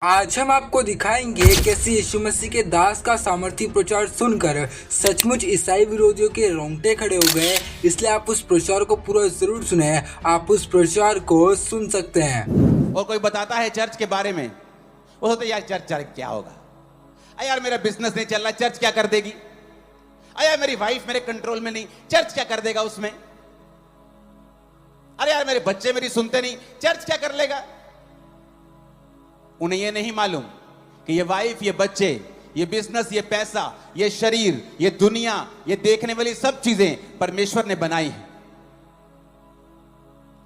आज हम आपको दिखाएंगे कैसे यीशु मसीह के दास का सामर्थी प्रचार सुनकर सचमुच ईसाई विरोधियों के रोंगटे खड़े हो गए। इसलिए आप उस प्रचार को पूरा जरूर सुने। आप उस प्रचार को सुन सकते हैं। और कोई बताता है चर्च के बारे में, वो होता है यार चर्च क्या होगा, अरे यार मेरा बिजनेस नहीं चल रहा, चर्च क्या कर देगी, अरे यार मेरी वाइफ मेरे कंट्रोल में नहीं, चर्च क्या कर देगा उसमें, अरे यार मेरे बच्चे मेरी सुनते नहीं, चर्च क्या कर लेगा। उन्हें यह नहीं मालूम कि ये वाइफ, ये बच्चे, ये बिजनेस, ये पैसा, ये शरीर, ये दुनिया, ये देखने वाली सब चीजें परमेश्वर ने बनाई है।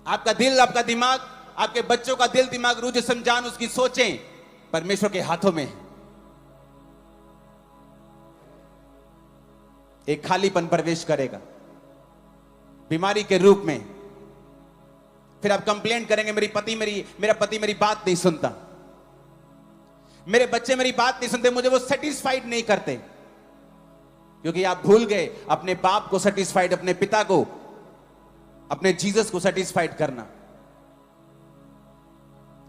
आपका दिल, आपका दिमाग, आपके बच्चों का दिल दिमाग, रूह जिस्म जान, उसकी सोचें परमेश्वर के हाथों में है। एक खालीपन प्रवेश करेगा बीमारी के रूप में। फिर आप कंप्लेंट करेंगे मेरा पति मेरी बात नहीं सुनता, मेरे बच्चे मेरी बात नहीं सुनते, मुझे वो सेटिस्फाइड नहीं करते, क्योंकि आप भूल गए अपने बाप को सेटिस्फाइड, अपने पिता को, अपने जीसस को सेटिस्फाइड करना,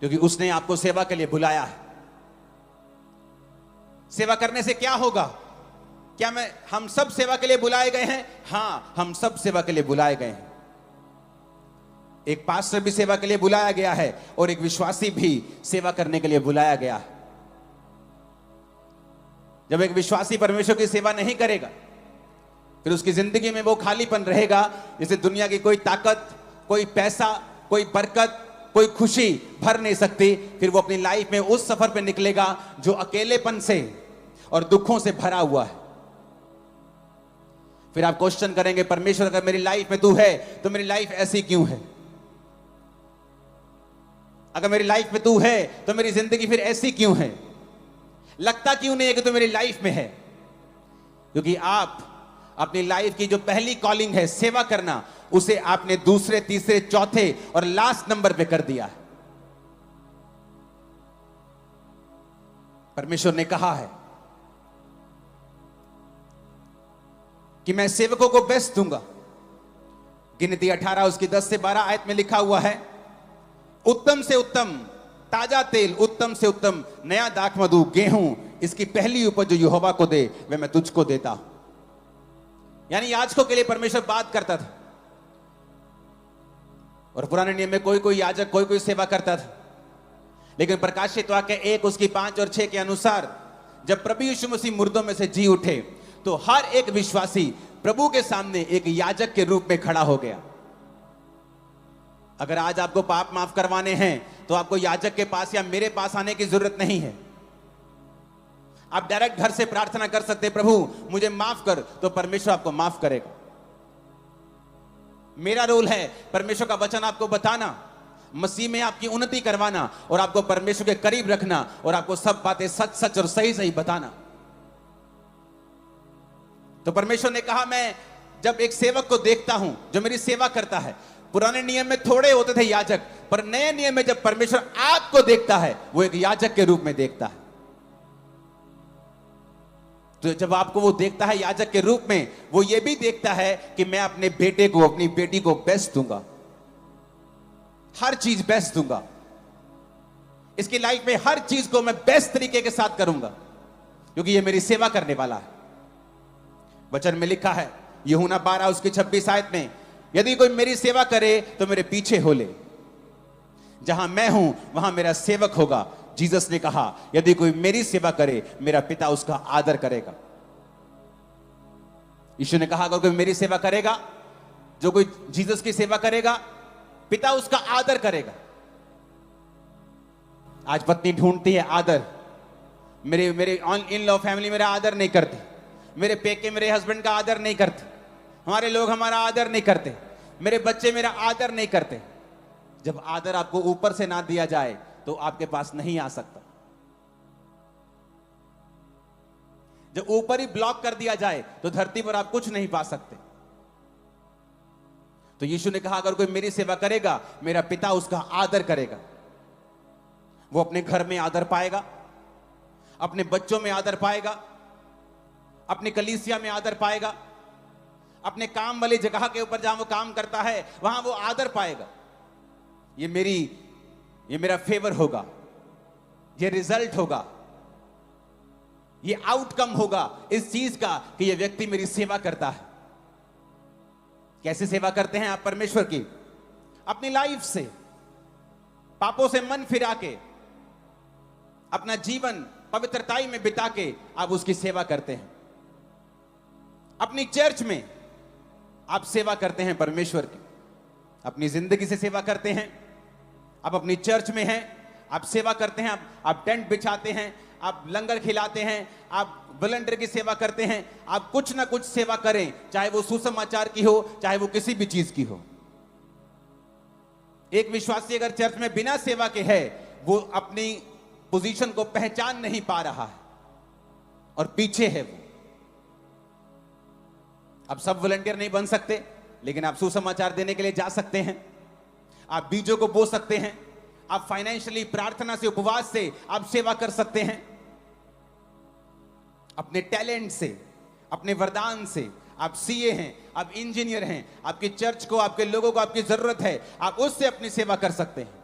क्योंकि उसने आपको सेवा के लिए बुलाया है। सेवा करने से क्या होगा? क्या हम सब सेवा के लिए बुलाए गए हैं? हां, हम सब सेवा के लिए बुलाए गए हैं। एक पास्टर भी सेवा के लिए बुलाया गया है और एक विश्वासी भी सेवा करने के लिए बुलाया गया है। जब एक विश्वासी परमेश्वर की सेवा नहीं करेगा, फिर उसकी जिंदगी में वो खालीपन रहेगा जिसे दुनिया की कोई ताकत, कोई पैसा, कोई बरकत, कोई खुशी भर नहीं सकती। फिर वो अपनी लाइफ में उस सफर पे निकलेगा जो अकेलेपन से और दुखों से भरा हुआ है। फिर आप क्वेश्चन करेंगे, परमेश्वर अगर मेरी लाइफ में तू है तो मेरी लाइफ ऐसी क्यों है? अगर मेरी लाइफ में तू है तो मेरी जिंदगी फिर ऐसी क्यों है? लगता क्यों नहीं है कि तू मेरी लाइफ में है? क्योंकि आप अपनी लाइफ की जो पहली कॉलिंग है सेवा करना, उसे आपने दूसरे, तीसरे, चौथे और लास्ट नंबर पे कर दिया है। परमेश्वर ने कहा है कि मैं सेवकों को बेस्ट दूंगा। गिनती 18 उसकी 10 से 12 आयत में लिखा हुआ है, उत्तम से उत्तम ताजा तेल, उत्तम से उत्तम नया दाख मधु, गेहूं, इसकी पहली उपज जो यहोवा को दे वह मैं तुझको देता हूं। यानी याजकों के लिए परमेश्वर बात करता था। और पुराने नियम में कोई कोई याजक कोई कोई सेवा करता था, लेकिन प्रकाशित वाक्य 1 उसकी 5 और 6 के अनुसार जब प्रभु यीशु मसीह मुर्दों में से जी उठे तो हर एक विश्वासी प्रभु के सामने एक याजक के रूप में खड़ा हो गया। अगर आज आपको पाप माफ करवाने हैं तो आपको याजक के पास या मेरे पास आने की जरूरत नहीं है। आप डायरेक्ट घर से प्रार्थना कर सकते, प्रभु मुझे माफ कर, तो परमेश्वर आपको माफ करेगा। मेरा रोल है परमेश्वर का वचन आपको बताना, मसीह में आपकी उन्नति करवाना और आपको परमेश्वर के करीब रखना और आपको सब बातें सच सच और सही सही बताना। तो परमेश्वर ने कहा, मैं जब एक सेवक को देखता हूं जो मेरी सेवा करता है, पुराने नियम में थोड़े होते थे याजक, पर नए नियम में जब परमेश्वर आपको देखता है वो एक याजक के रूप में देखता है। तो जब आपको वो देखता है याजक के रूप में, वो ये भी देखता है कि मैं अपने बेटे को, अपनी बेटी को बेस्ट दूंगा, हर चीज बेस्ट दूंगा, इसकी लाइफ में हर चीज को मैं बेस्ट तरीके के साथ करूंगा, क्योंकि ये मेरी सेवा करने वाला है। वचन में लिखा है यूहन्ना 12 उसकी 26 आयत में, यदि कोई मेरी सेवा करे तो मेरे पीछे हो ले, जहां मैं हूं वहां मेरा सेवक होगा। जीसस ने कहा, यदि कोई मेरी सेवा करे मेरा पिता उसका आदर करेगा। यीशु ने कहा, अगर कोई मेरी सेवा करेगा, जो कोई जीसस की सेवा करेगा, पिता उसका आदर करेगा। आज पत्नी ढूंढती है आदर, मेरे इन लॉ फैमिली मेरा आदर नहीं करती, मेरे पेके मेरे हस्बैंड का आदर नहीं करते, हमारे लोग हमारा आदर नहीं करते, मेरे बच्चे मेरा आदर नहीं करते। जब आदर आपको ऊपर से ना दिया जाए तो आपके पास नहीं आ सकता। जब ऊपर ही ब्लॉक कर दिया जाए तो धरती पर आप कुछ नहीं पा सकते। तो यीशु ने कहा, अगर कोई मेरी सेवा करेगा मेरा पिता उसका आदर करेगा। वो अपने घर में आदर पाएगा, अपने बच्चों में आदर पाएगा, अपनी कलीसिया में आदर पाएगा, अपने काम वाली जगह के ऊपर जहां वो काम करता है वहां वो आदर पाएगा। ये मेरा फेवर होगा। ये रिजल्ट होगा, ये आउटकम होगा इस चीज का कि ये व्यक्ति मेरी सेवा करता है। कैसे सेवा करते हैं आप परमेश्वर की? अपनी लाइफ से, पापों से मन फिरा के, अपना जीवन पवित्रताई में बिता के आप उसकी सेवा करते हैं। अपनी चर्च में आप सेवा करते हैं परमेश्वर की, अपनी जिंदगी से सेवा करते हैं। आप अपनी चर्च में हैं, आप सेवा करते हैं, आप टेंट बिछाते हैं, आप लंगर खिलाते हैं, आप वॉलंटियर की सेवा करते हैं। आप कुछ ना कुछ सेवा करें, चाहे वो सुसमाचार की हो, चाहे वो किसी भी चीज की हो। एक विश्वासी अगर चर्च में बिना सेवा के है, वो अपनी पोजीशन को पहचान नहीं पा रहा है और पीछे है वो। अब सब वॉलंटियर नहीं बन सकते, लेकिन आप सुसमाचार देने के लिए जा सकते हैं, आप बीजों को बो सकते हैं, आप फाइनेंशियली प्रार्थना से, उपवास से आप सेवा कर सकते हैं। अपने टैलेंट से, अपने वरदान से, आप सीए हैं, आप इंजीनियर हैं, आपकी चर्च को, आपके लोगों को आपकी जरूरत है, आप उससे अपनी सेवा कर सकते हैं।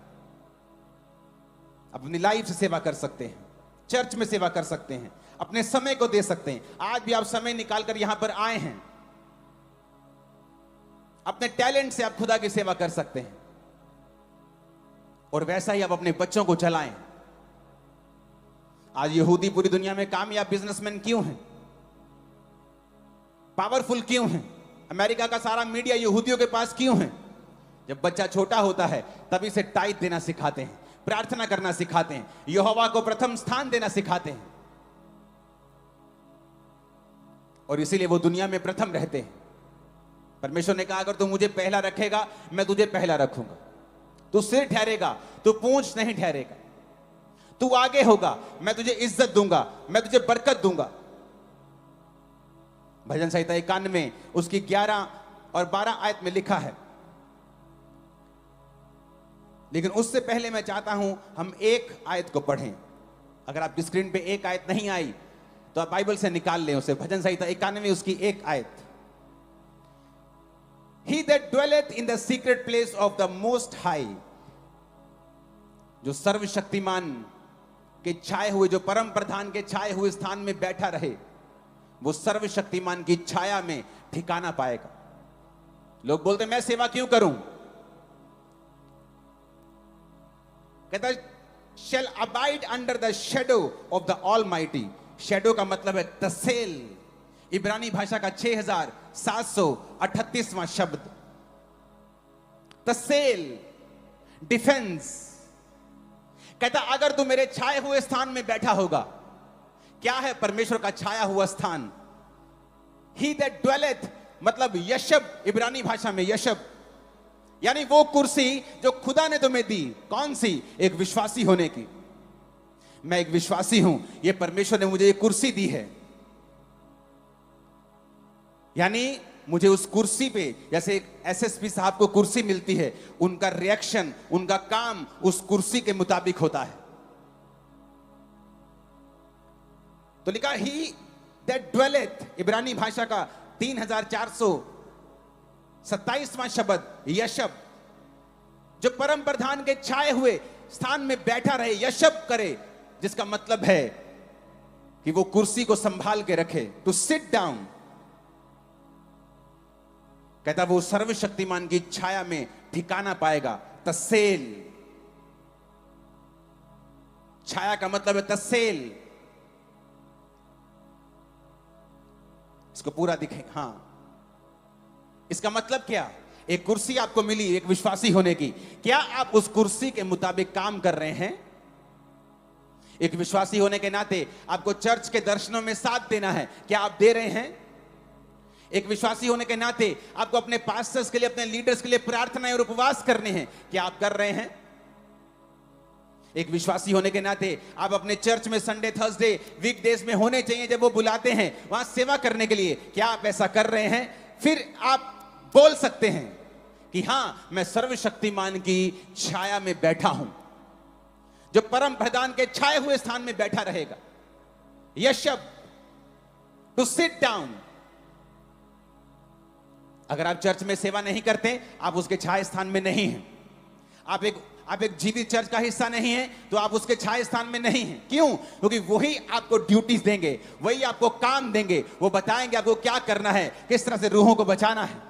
अपनी लाइफ से सेवा कर सकते हैं, चर्च में सेवा कर सकते हैं, अपने समय को दे सकते हैं। आज भी आप समय निकालकर यहां पर आए हैं, अपने टैलेंट से आप खुदा की सेवा कर सकते हैं। और वैसा ही आप अपने बच्चों को चलाएं। आज यहूदी पूरी दुनिया में कामयाब बिजनेसमैन क्यों हैं? पावरफुल क्यों हैं? अमेरिका का सारा मीडिया यहूदियों के पास क्यों है? जब बच्चा छोटा होता है तभी से टाइट देना सिखाते हैं, प्रार्थना करना सिखाते हैं, यहोवा को प्रथम स्थान देना सिखाते हैं, और इसीलिए वो दुनिया में प्रथम रहते हैं। परमेश्वर ने कहा, अगर तू मुझे पहला रखेगा, मैं तुझे पहला रखूंगा। तू सिर ठहरेगा, तू पूंछ नहीं ठहरेगा। तू आगे होगा, मैं तुझे इज्जत दूंगा, मैं तुझे बरकत दूंगा। भजन संहिता 91 उसकी 11 और 12 आयत में लिखा है। लेकिन उससे पहले मैं चाहता हूं हम एक आयत को पढ़ें। अगर आपकी स्क्रीन पे एक आयत नहीं आई तो आप बाइबल से निकाल लें उसे। भजन संहिता 91 उसकी एक आयत। He that dwelleth in the secret place of the most high, जो सर्वशक्तिमान के छाए हुए, जो परम प्रधान के छाए हुए स्थान में बैठा रहे, वो सर्वशक्तिमान की छाया में ठिकाना पाएगा। लोग बोलते मैं सेवा क्यों करूं? कहता shall abide under the shadow of the Almighty। Shadow का मतलब है तसेल, इब्रानी भाषा का 6738वां शब्द। तसेल, डिफेंस। कहता अगर तू मेरे छाए हुए स्थान में बैठा होगा। क्या है परमेश्वर का छाया हुआ स्थान? He that dwelleth मतलब यशब, इब्रानी भाषा में यशब, यानी वो कुर्सी जो खुदा ने तुम्हें दी। कौन सी? एक विश्वासी होने की। मैं एक विश्वासी हूं, ये परमेश्वर ने मुझे ये कुर्सी दी है। यानी मुझे उस कुर्सी पे, जैसे एक एसएसपी साहब को कुर्सी मिलती है, उनका रिएक्शन, उनका काम उस कुर्सी के मुताबिक होता है। तो लिखा ही दैट ड्वेलेथ, इब्रानी भाषा का 3427वां शब्द यशब, जो परम प्रधान के छाए हुए स्थान में बैठा रहे, यशब करे, जिसका मतलब है कि वो कुर्सी को संभाल के रखे। To sit down. कहता वो सर्वशक्तिमान की छाया में ठिकाना पाएगा। तसेल, छाया का मतलब है तसेल। इसको पूरा दिखे। हां, इसका मतलब क्या? एक कुर्सी आपको मिली एक विश्वासी होने की। क्या आप उस कुर्सी के मुताबिक काम कर रहे हैं? एक विश्वासी होने के नाते आपको चर्च के दर्शनों में साथ देना है। क्या आप दे रहे हैं? एक विश्वासी होने के नाते आपको अपने पास्टर्स के लिए, अपने लीडर्स के लिए प्रार्थनाएं और उपवास करने हैं। क्या आप कर रहे हैं? एक विश्वासी होने के नाते आप अपने चर्च में संडे, थर्सडे, वीकडेज में होने चाहिए, जब वो बुलाते हैं वहां सेवा करने के लिए। क्या आप ऐसा कर रहे हैं? फिर आप बोल सकते हैं कि हां, मैं सर्वशक्तिमान की छाया में बैठा हूं, जो परम प्रधान के छाए हुए स्थान में बैठा रहेगा। यशब, टू सिट डाउन। अगर आप चर्च में सेवा नहीं करते, आप उसके छाए स्थान में नहीं हैं। आप एक जीवित चर्च का हिस्सा नहीं हैं, तो आप उसके छाया स्थान में नहीं हैं। क्यों? क्योंकि वही आपको ड्यूटीज देंगे, वही आपको काम देंगे, वो बताएंगे आपको क्या करना है, किस तरह से रूहों को बचाना है।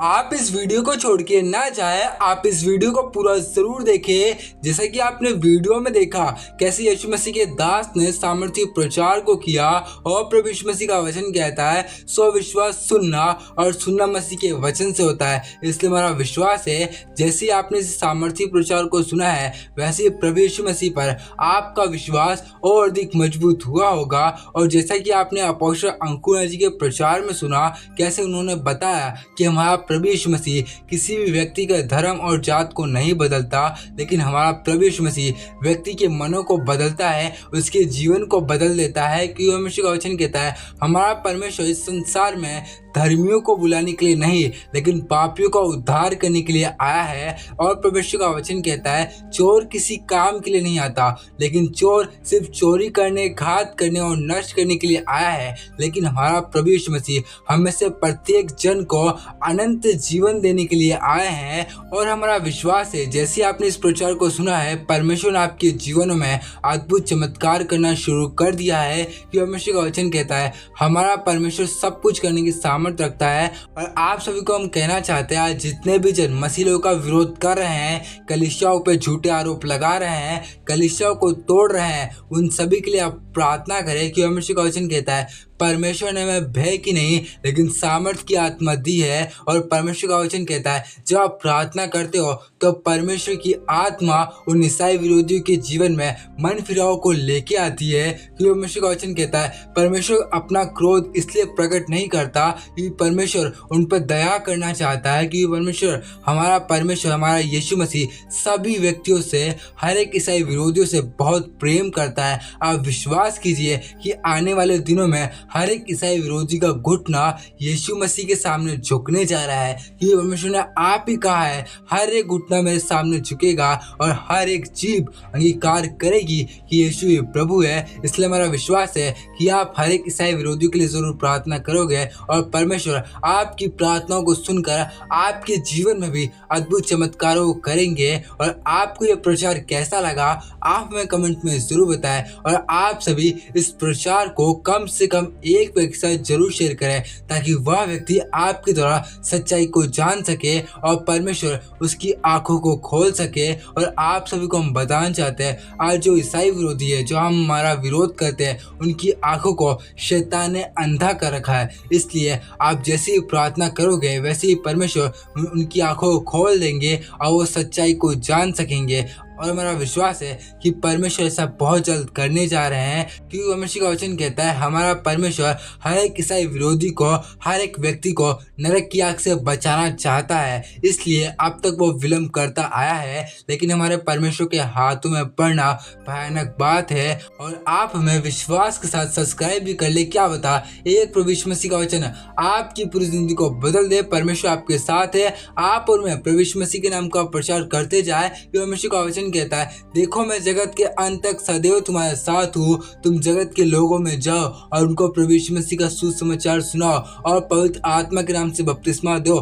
आप इस वीडियो को छोड़ के ना जाए, आप इस वीडियो को पूरा जरूर देखें। जैसा कि आपने वीडियो में देखा कैसे यीशु मसीह के दास ने सामर्थ्य प्रचार को किया और प्रभु यीशु मसीह का वचन कहता है स्व-विश्वास सुनना और सुनना मसीह के वचन से होता है। इसलिए हमारा विश्वास है जैसे आपने इस सामर्थ्य प्रचार को सुना है वैसे प्रभु यीशु मसीह पर आपका विश्वास और अधिक मजबूत हुआ होगा। और जैसा कि आपने अपोस्तल अंकुर जी के प्रचार में सुना कैसे उन्होंने बताया कि हमारा प्रभु यीशु मसीह किसी भी व्यक्ति का धर्म और जात को नहीं बदलता, लेकिन हमारा प्रभु यीशु मसीह व्यक्ति के मनों को बदलता है, उसके जीवन को बदल देता है। कि परमेश्वर का वचन कहता है हमारा परमेश्वर इस संसार में धर्मियों को बुलाने के लिए नहीं लेकिन पापियों का उद्धार करने के लिए आया है। और परमेश्वर का वचन कहता है चोर किसी काम के लिए नहीं आता, लेकिन चोर सिर्फ चोरी करने, घात करने और नष्ट करने के लिए आया है। लेकिन हमारा प्रभु यीशु मसीह हम में से प्रत्येक जन को अनंत जीवन देने के लिए आए हैं। और हमारा विश्वास है जैसे आपने इस प्रचार को सुना है परमेश्वर ने आपके जीवनों में अद्भुत चमत्कार करना शुरू कर दिया है। कि परमेश्वर का वचन कहता है हमारा परमेश्वर सब कुछ करने की सामर्थ रखता है। और आप सभी को हम कहना चाहते हैं आज जितने भी जन मसीह लोगों का विरोध कर रहे हैं, कलीसियाओं पे झूठे आरोप लगा रहे हैं, कलीसियाओं को तोड़ रहे हैं, उन सभी के लिए आप प्रार्थना करें। कि परमेश्वर का वचन कहता है परमेश्वर ने हमें भय की नहीं लेकिन सामर्थ की आत्मा दी है। और परमेश्वर का वचन कहता है जब आप प्रार्थना करते हो तो परमेश्वर की आत्मा उन ईसाई विरोधियों के जीवन में मन फिराव को लेके आती है। कि परमेश्वर का वचन कहता है परमेश्वर अपना क्रोध इसलिए प्रकट नहीं करता कि परमेश्वर उन पर दया करना चाहता है। कि परमेश्वर हमारा यीशु मसीह सभी व्यक्तियों से, हर एक ईसाई विरोधियों से बहुत प्रेम करता है। आप विश्वास कीजिए कि आने वाले दिनों में हर एक ईसाई विरोधी का घुटना यीशु मसीह के सामने झुकने जा रहा है। कि परमेश्वर ने आप ही कहा है हर एक घुटना मेरे सामने झुकेगा और हर एक जीभ अंगीकार करेगी कि यीशु ही प्रभु है। इसलिए हमारा विश्वास है कि आप हर एक ईसाई विरोधियों के लिए जरूर प्रार्थना करोगे और परमेश्वर आपकी प्रार्थनाओं को सुनकर आपके जीवन में भी अद्भुत चमत्कारों को करेंगे। और आपको यह प्रचार कैसा लगा आप हमें कमेंट में जरूर बताएं। और आप सभी इस प्रचार को कम से कम एक व्यक्ति के साथ जरूर शेयर करें ताकि वह व्यक्ति आपके द्वारा सच्चाई को जान सके और परमेश्वर उसकी आंखों को खोल सके। और आप सभी को हम बताना चाहते हैं आज जो ईसाई विरोधी है, जो हमारा विरोध करते हैं, उनकी आंखों को शैतान ने अंधा कर रखा है। इसलिए आप जैसे ही प्रार्थना करोगे वैसे ही परमेश्वर उनकी आंखों को खोल देंगे और वो सच्चाई को जान सकेंगे। और हमारा विश्वास है कि परमेश्वर ऐसा बहुत जल्द करने जा रहे हैं। क्योंकि परमेश्वर का वचन कहता है हमारा परमेश्वर हर एक ईसाई विरोधी को, हर एक व्यक्ति को नरक की आग से बचाना चाहता है। इसलिए अब तक वो विलंब करता आया है, लेकिन हमारे परमेश्वर के हाथों में पड़ना भयानक बात है। और आप हमें विश्वास के साथ सब्सक्राइब भी कर ले। क्या बता एक प्रभु यीशु मसीह का वचन आपकी पूरी जिंदगी को बदल दे। परमेश्वर आपके साथ है, आप और मैं प्रभु यीशु मसीह के नाम का प्रचार करते जाए। परमेश्वर का वचन कहता है देखो मैं जगत के अंत तक सदैव तुम्हारे साथ हूँ। तुम जगत के लोगों में जाओ और उनको प्रभु यीशु मसीह का सुसमाचार सुनाओ और पवित्र आत्मा के नाम से बपतिस्मा दो।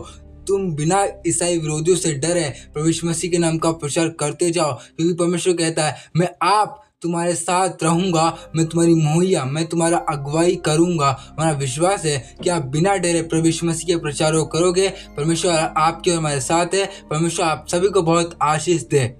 तुम बिना ईसाई विरोधियों से डरे प्रभु यीशु मसीह के नाम का प्रचार करते जाओ। क्योंकि परमेश्वर कहता है मैं आप तुम्हारे साथ रहूंगा, मैं तुम्हारी मुहैया, मैं तुम्हारा अगुवाई करूंगा। हमारा विश्वास है कि आप बिना डरे प्रभु यीशु मसीह के प्रचार करोगे। परमेश्वर आपके और हमारे साथ है। परमेश्वर आप सभी को बहुत आशीष दे।